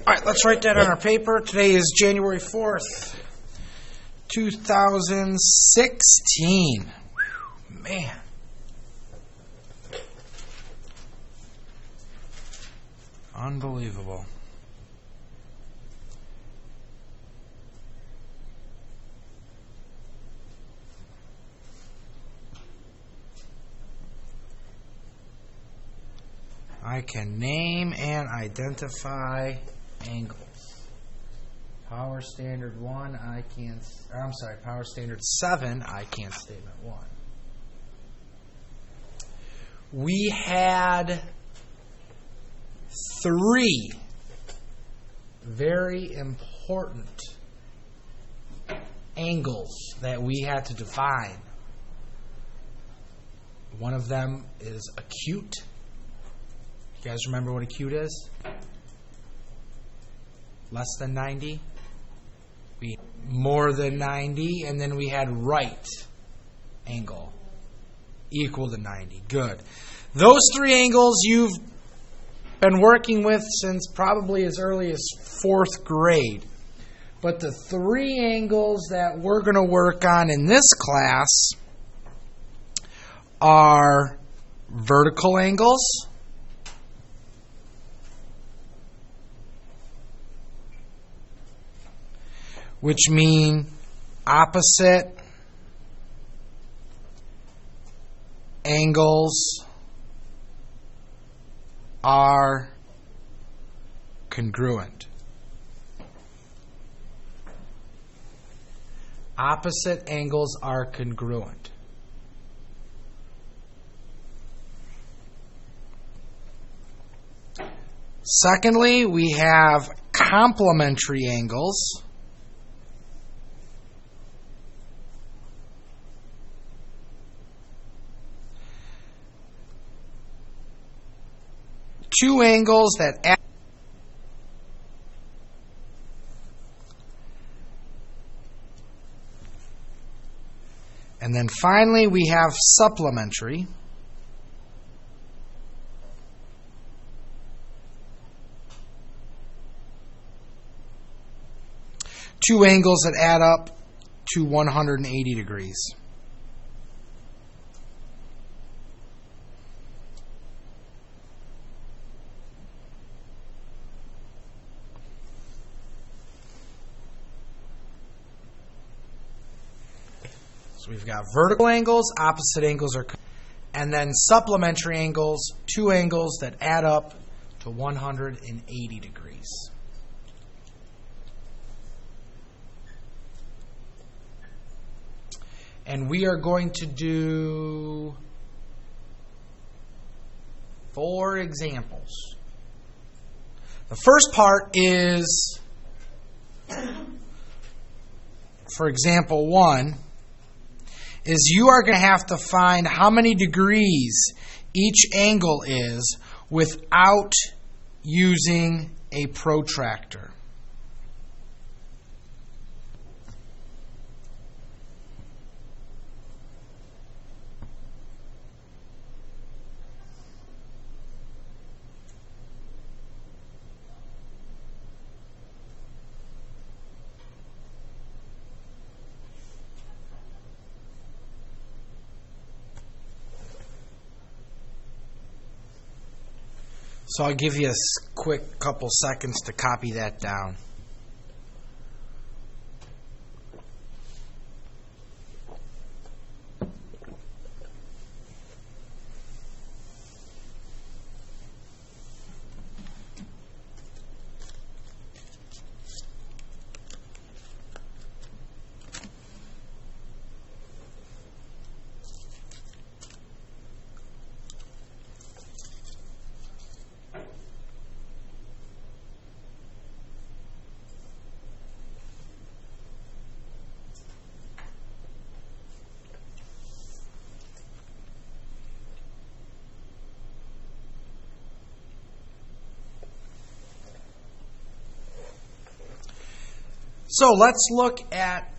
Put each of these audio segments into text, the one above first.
All right, let's write that on our paper. Today is January 4th, 2016. Man. Unbelievable. I can name and identify angles. Power standard 1, power standard 7, I can't statement 1. We had 3 very important angles that we had to define. One of them is acute. You guys remember what acute is? Less than 90. We more than 90, and then we had right angle equal to 90. Good. Those 3 angles you've been working with since probably as early as 4th grade. But the 3 angles that we're going to work on in this class are vertical angles, which mean opposite angles are congruent. Opposite angles are congruent. Secondly, we have complementary angles. Two angles that add. And then finally we have supplementary. Two angles that add up to 180 degrees. So we've got vertical angles, opposite angles are, and then supplementary angles, 2 angles that add up to 180 degrees. And we are going to do 4 examples. The first part is, for example 1, is you are going to have to find how many degrees each angle is without using a protractor. So I'll give you a quick couple seconds to copy that down. So let's look at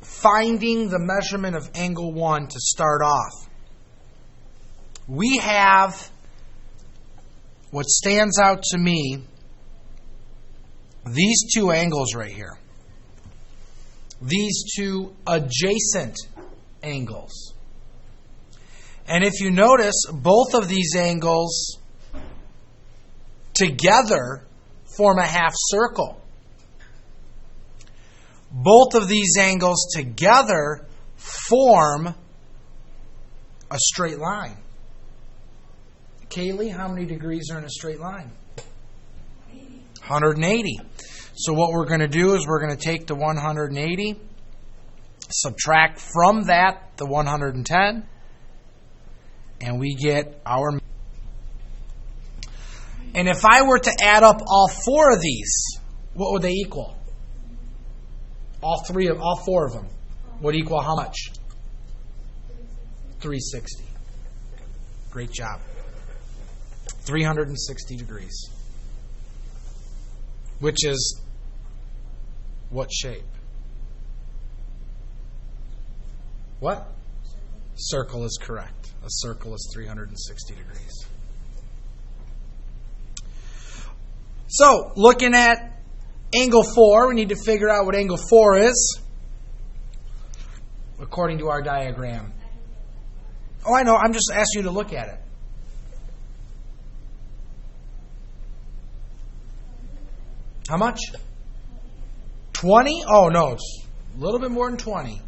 finding the measurement of angle 1 to start off. We have what stands out to me these two angles right here, these two adjacent angles. And if you notice, both of these angles together form a half circle. Both of these angles together form a straight line. Kaylee, how many degrees are in a straight line? 180. So what we're going to do is we're going to take the 180, subtract from that the 110, and we get our... And if I were to add up all four of these, what would they equal? All four of them would equal how much? 360. Great job. 360 degrees. Which is what shape? What? Circle is correct. A circle is 360 degrees. So, looking at angle 4, we need to figure out what angle 4 is according to our diagram. Oh, I know. I'm just asking you to look at it. How much? 20? Oh, no. It's a little bit more than 20.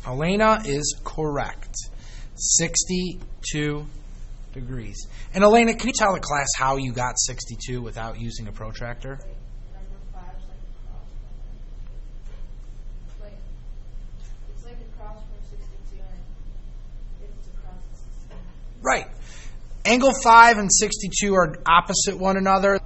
Elena is correct. 62 degrees. And Elena, can you tell the class how you got 62 without using a protractor? It's like across from 62 and it's across 60. Right. Angle 5 and 62 are opposite one another.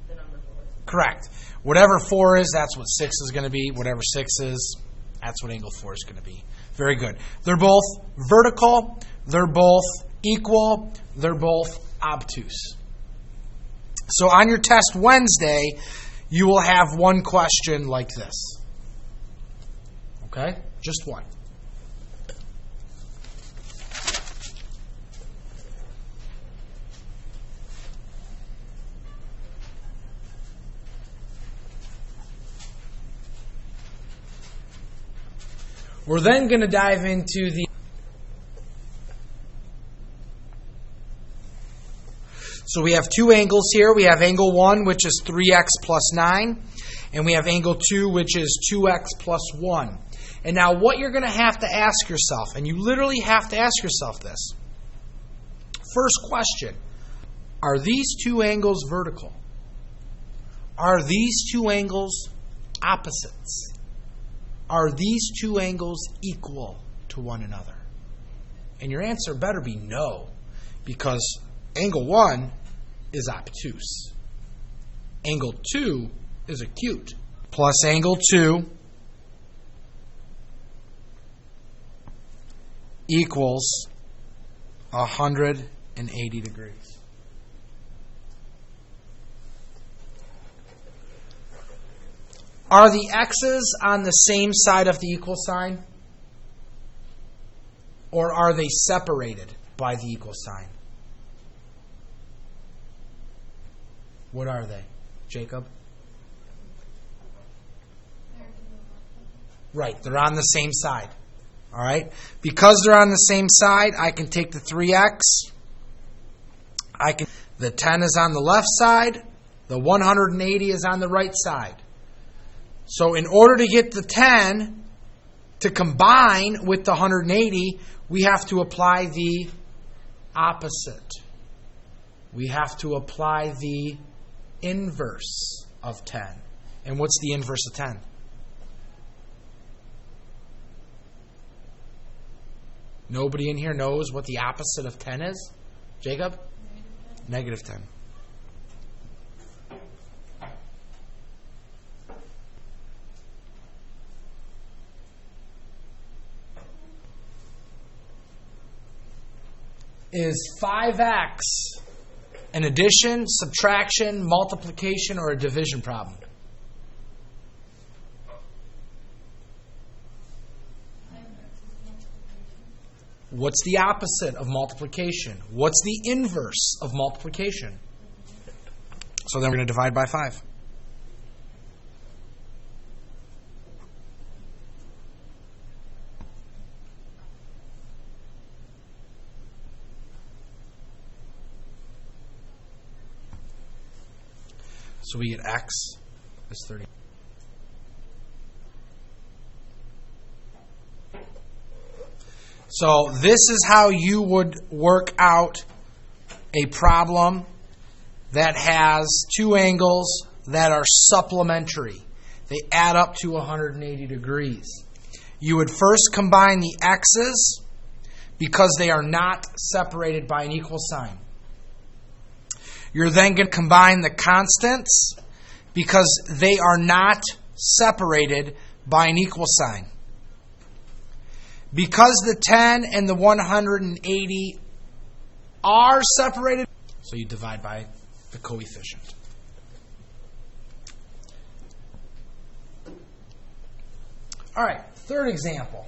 The number 4. Correct. Whatever 4 is, that's what 6 is going to be. Whatever 6 is, that's what angle 4 is going to be. Very good. They're both vertical. They're both equal. They're both obtuse. So on your test Wednesday, you will have one question like this. Okay? Just one. We're then going to dive into the... So we have two angles here. We have angle 1, which is 3x plus 9. And we have angle 2, which is 2x plus 1. And now what you're going to have to ask yourself, and you literally have to ask yourself this. First question, are these two angles vertical? Are these two angles opposites? Are these two angles equal to one another? And your answer better be no, because angle 1 is obtuse. Angle 2 is acute. Plus angle 2 equals 180 degrees. Are the x's on the same side of the equal sign? Or are they separated by the equal sign? What are they, Jacob? Right, they're on the same side. All right? Because they're on the same side, I can take the 3x. The 10 is on the left side. The 180 is on the right side. So in order to get the 10 to combine with the 180, we have to apply the opposite. We have to apply the inverse of 10. And what's the inverse of 10? Nobody in here knows what the opposite of 10 is? Jacob? Negative 10. Is 5x an addition, subtraction, multiplication, or a division problem? What's the opposite of multiplication? What's the inverse of multiplication? So then we're going to divide by 5. So we get x is 30. So this is how you would work out a problem that has two angles that are supplementary. They add up to 180 degrees. You would first combine the x's because they are not separated by an equal sign. You're then going to combine the constants because they are not separated by an equal sign. Because the 10 and the 180 are separated, so you divide by the coefficient. All right, third example.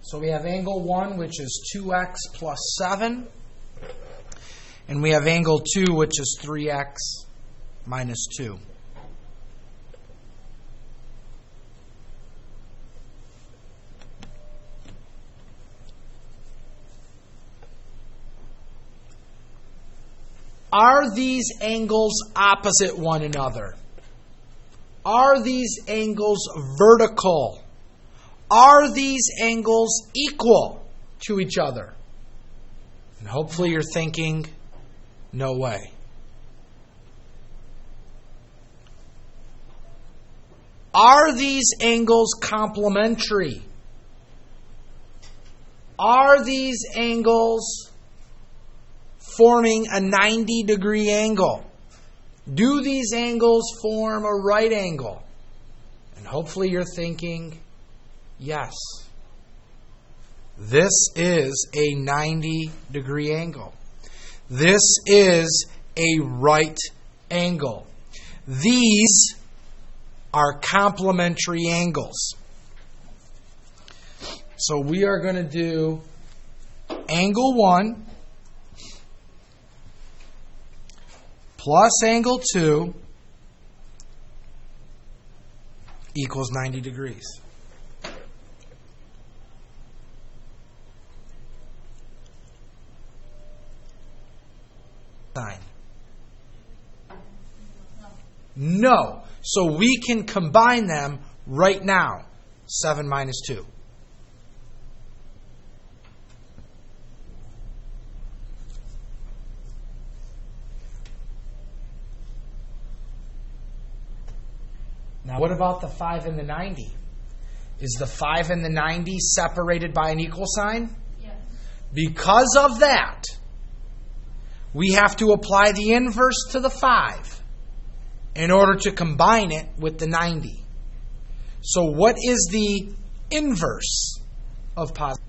So we have angle 1, which is 2x plus 7. And we have angle 2, which is 3x minus 2. Are these angles opposite one another? Are these angles vertical? Are these angles equal to each other? And hopefully you're thinking, no way. Are these angles complementary? Are these angles forming a 90-degree angle? Do these angles form a right angle? And hopefully you're thinking, yes. This is a 90-degree angle. This is a right angle. These are complementary angles. So we are going to do angle 1 plus angle 2 equals 90 degrees. Sign. No. So we can combine them right now. 7 minus 2. Now what about the 5 and the 90? Is the 5 and the 90 separated by an equal sign? Yes. Because of that, we have to apply the inverse to the 5 in order to combine it with the 90. So what is the inverse of positive?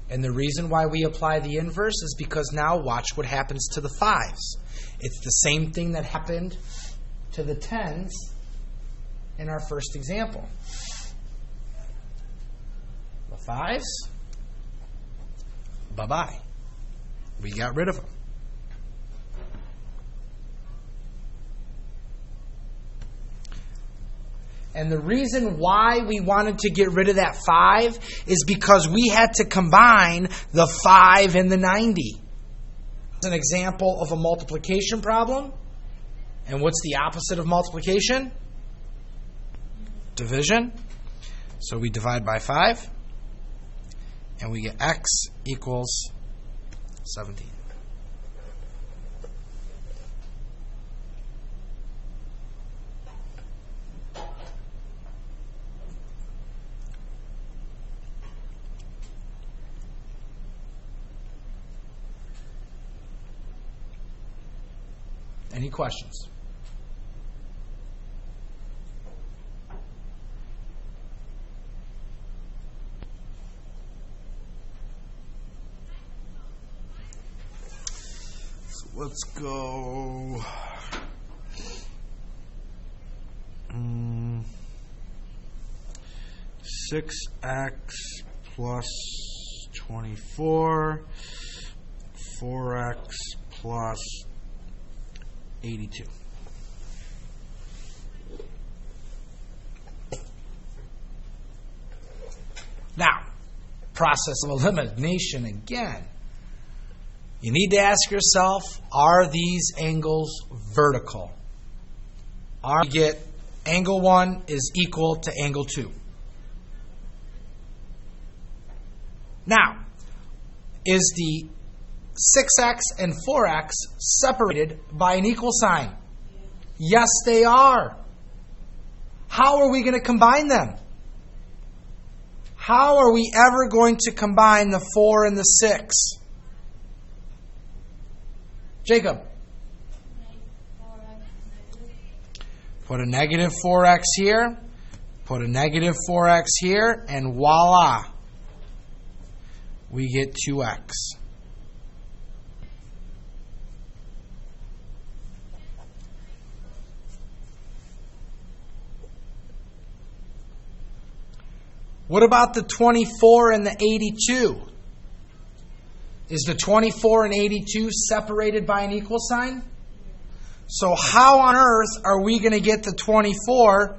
And the reason why we apply the inverse is because now watch what happens to the 5s. It's the same thing that happened to the 10s in our first example. The 5s, bye-bye. We got rid of them. And the reason why we wanted to get rid of that 5 is because we had to combine the 5 and the 90. It's an example of a multiplication problem. And what's the opposite of multiplication? Division. So we divide by 5. And we get x equals 17. Any questions? let's go. 6x plus 24, 4x plus 82. Now, process of elimination again. You need to ask yourself, are these angles vertical? You get angle 1 is equal to angle 2. Now, is the 6x and 4x separated by an equal sign? Yes, they are. How are we going to combine them? How are we ever going to combine the 4 and the 6? Jacob. Put a negative 4x here. Put a negative 4x here. And voila. We get 2x. What about the 24 and the 82? Is the 24 and 82 separated by an equal sign? So how on earth are we going to get the 24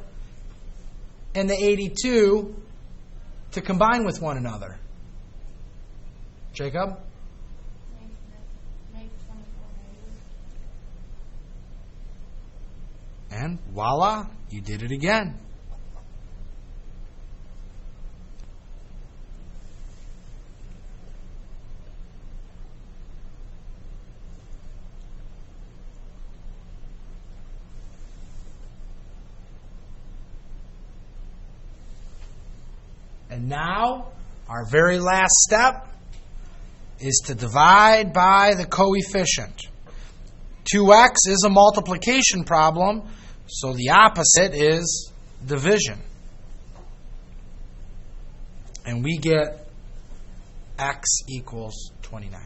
and the 82 to combine with one another? Jacob? Make 24 negative. And voila, you did it again. And now, our very last step is to divide by the coefficient. 2x is a multiplication problem, so the opposite is division. And we get x equals 29.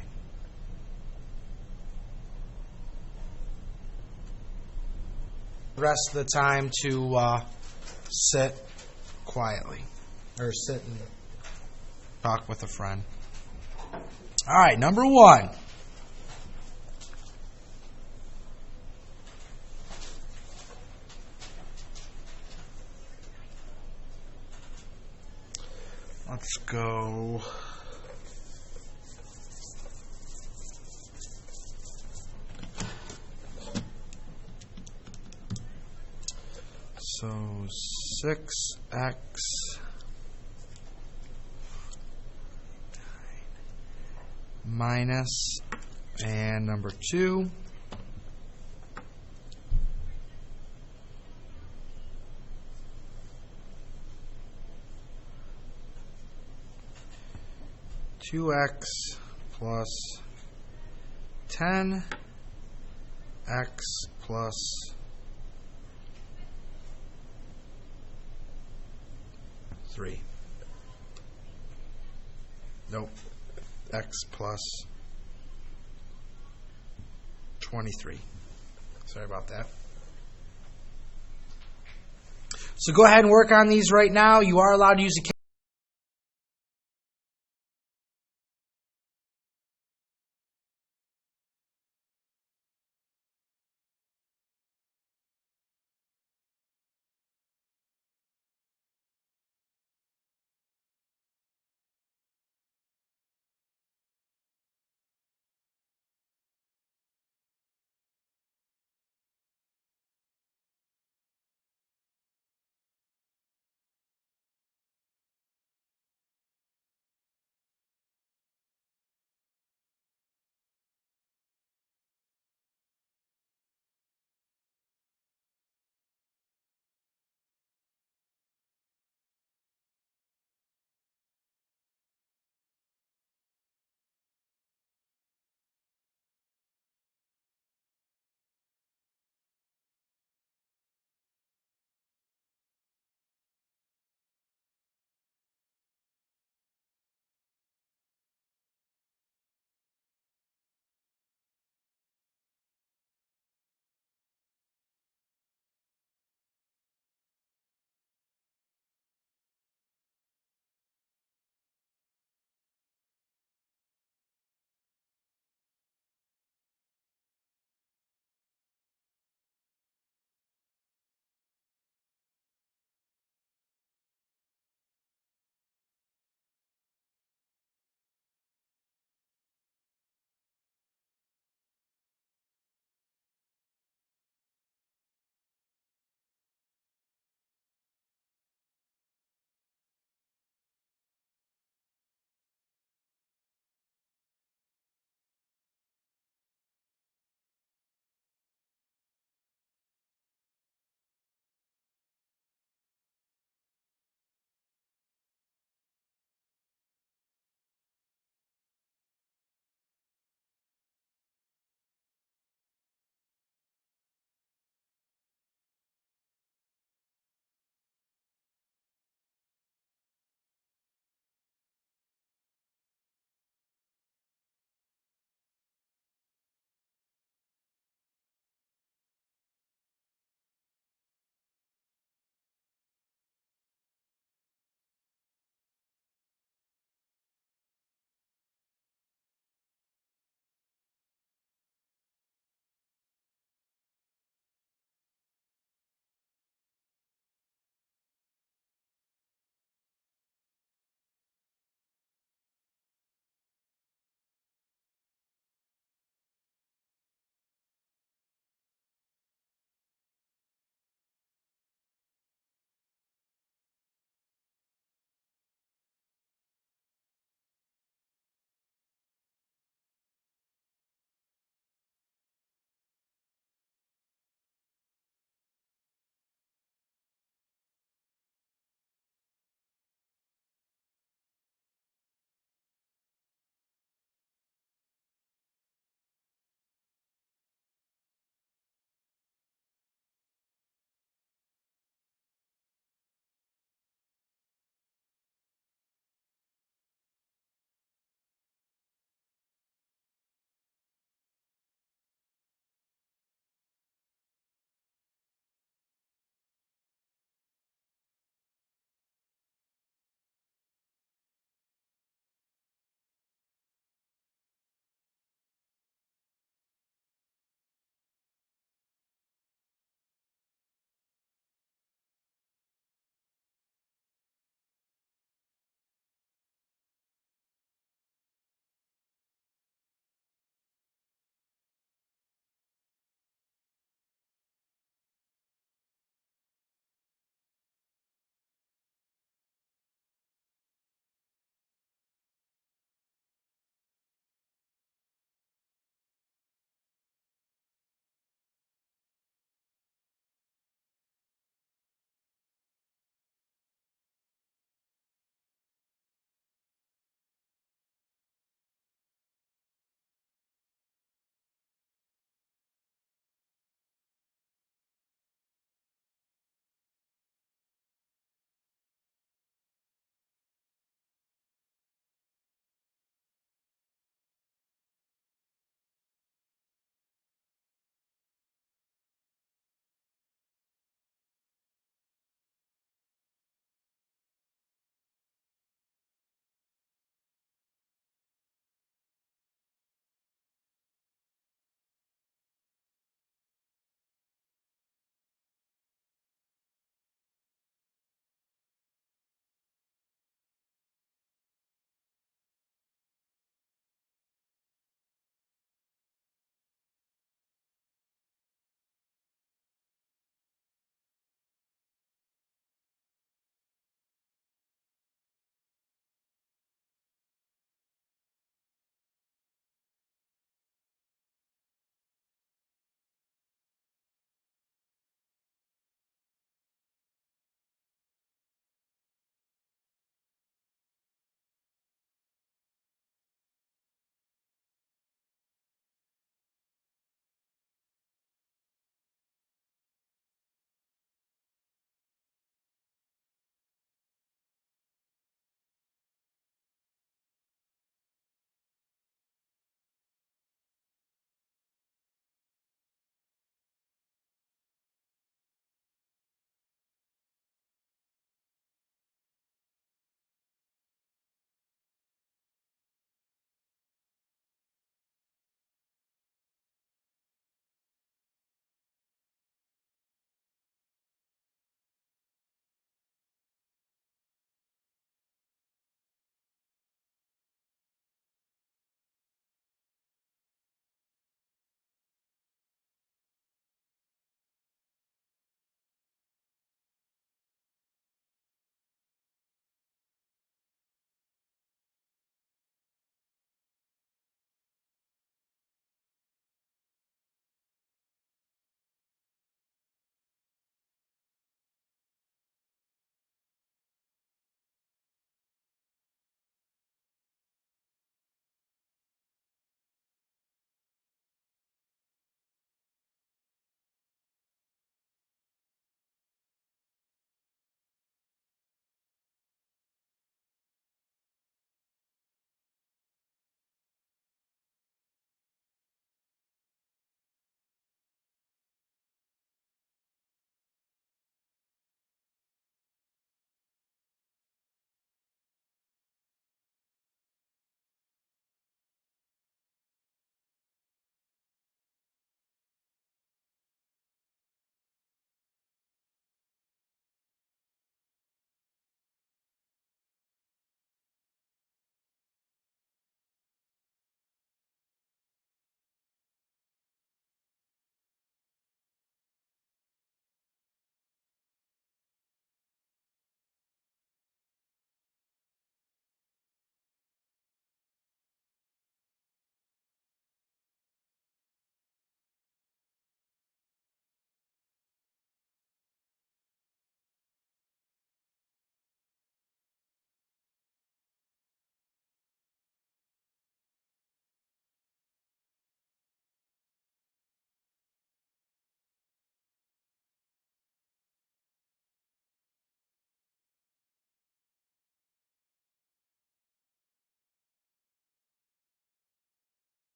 The rest of the time to sit quietly. Or sit and talk with a friend. All right, number 1. Let's go. So 6x minus, and number 2, (2x plus 10 x plus 3. Nope. X plus 23. Sorry about that. So go ahead and work on these right now. You are allowed to use a